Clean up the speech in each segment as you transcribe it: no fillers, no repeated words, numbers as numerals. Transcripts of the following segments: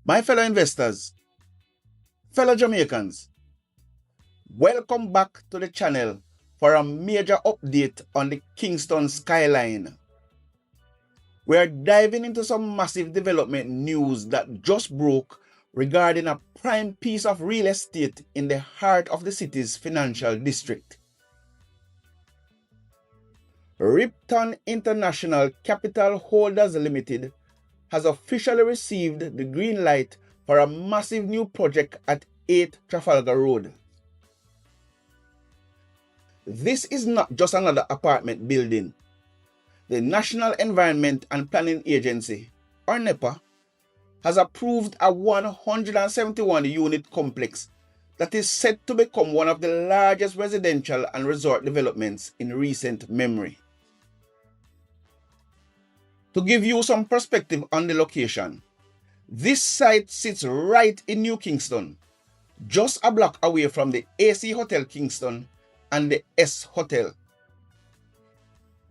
My fellow investors, fellow Jamaicans, welcome back to the channel for a major update on the Kingston skyline. We are diving into some massive development news that just broke regarding a prime piece of real estate in the heart of the city's financial district. Ripton International Capital Holders Limited has officially received the green light for a massive new project at 8 Trafalgar Road. This is not just another apartment building. The National Environment and Planning Agency, or NEPA, has approved a 171-unit complex that is set to become one of the largest residential and resort developments in recent memory. To give you some perspective on the location, this site sits right in New Kingston, just a block away from the AC Hotel Kingston and the S Hotel.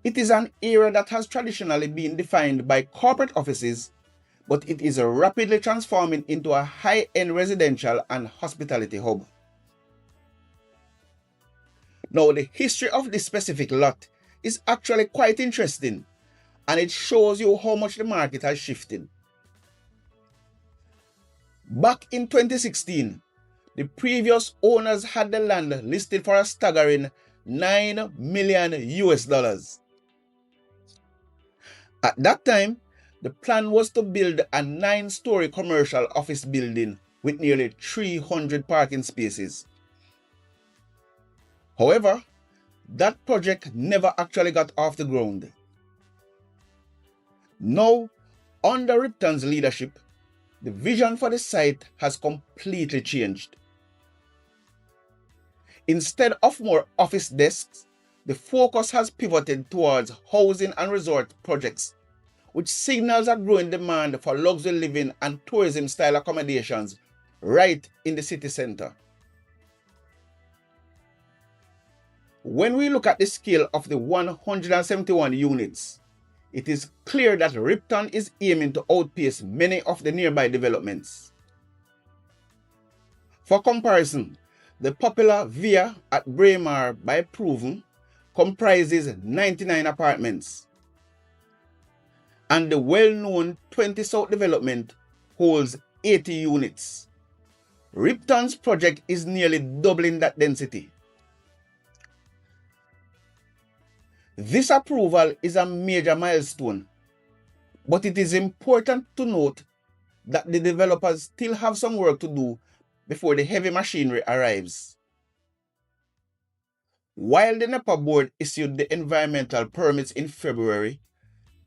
It is an area that has traditionally been defined by corporate offices, but it is rapidly transforming into a high-end residential and hospitality hub. Now, the history of this specific lot is actually quite interesting, and it shows you how much the market has shifted. Back in 2016, the previous owners had the land listed for a staggering $9 million US. At that time, the plan was to build a 9-story commercial office building with nearly 300 parking spaces. However, that project never actually got off the ground. Now, under Ripton's leadership, the vision for the site has completely changed. Instead of more office desks, the focus has pivoted towards housing and resort projects, which signals a growing demand for luxury living and tourism-style accommodations right in the city center. When we look at the scale of the 171 units, it is clear that Ripton is aiming to outpace many of the nearby developments. For comparison, the popular Via at Braemar by Proven comprises 99 apartments, and the well-known 20 South development holds 80 units. Ripton's project is nearly doubling that density. This approval is a major milestone, but it is important to note that the developers still have some work to do before the heavy machinery arrives. While the NEPA board issued the environmental permits in February,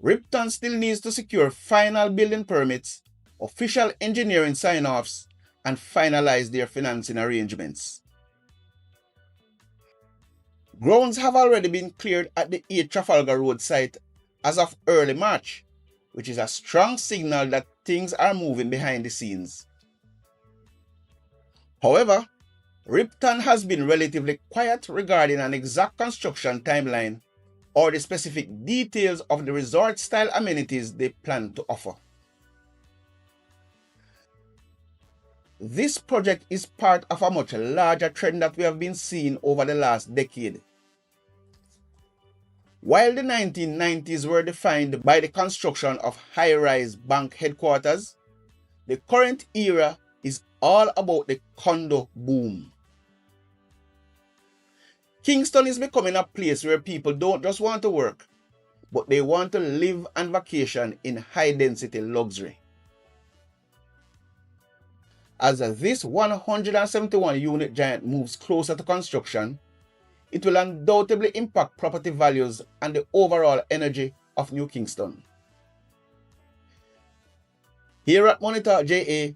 Ripton still needs to secure final building permits, official engineering sign-offs, and finalize their financing arrangements. Grounds have already been cleared at the 8 Trafalgar Road site as of early March, which is a strong signal that things are moving behind the scenes. However, Ripton has been relatively quiet regarding an exact construction timeline or the specific details of the resort-style amenities they plan to offer. This project is part of a much larger trend that we have been seeing over the last decade. While the 1990s were defined by the construction of high-rise bank headquarters, the current era is all about the condo boom. Kingston is becoming a place where people don't just want to work, but they want to live and vacation in high-density luxury. As this 171-unit giant moves closer to construction, it will undoubtedly impact property values and the overall energy of New Kingston. Here at Monitor JA,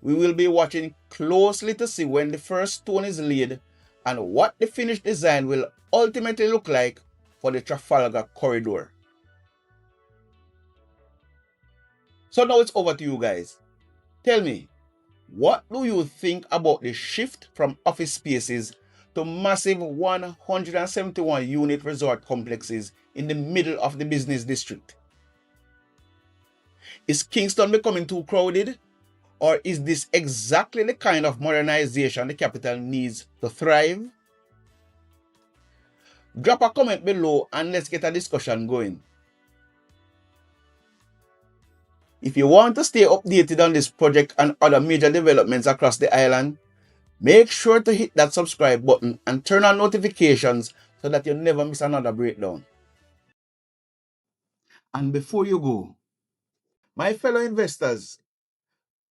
we will be watching closely to see when the first stone is laid and what the finished design will ultimately look like for the Trafalgar corridor. So now it's over to you guys. Tell me, what do you think about the shift from office spaces to massive 171-unit resort complexes in the middle of the business district? Is Kingston becoming too crowded? Or is this exactly the kind of modernization the capital needs to thrive? Drop a comment below and let's get a discussion going. If you want to stay updated on this project and other major developments across the island, make sure to hit that subscribe button and turn on notifications so that you never miss another breakdown. And before you go, my fellow investors,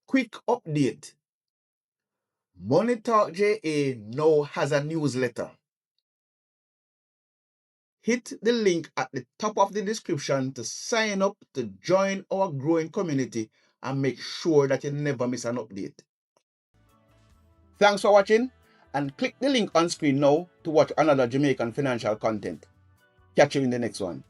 quick update. Money Talk JA now has a newsletter. Hit the link at the top of the description to sign up to join our growing community and make sure that you never miss an update. Thanks for watching, and click the link on screen now to watch another Jamaican financial content. Catch you in the next one.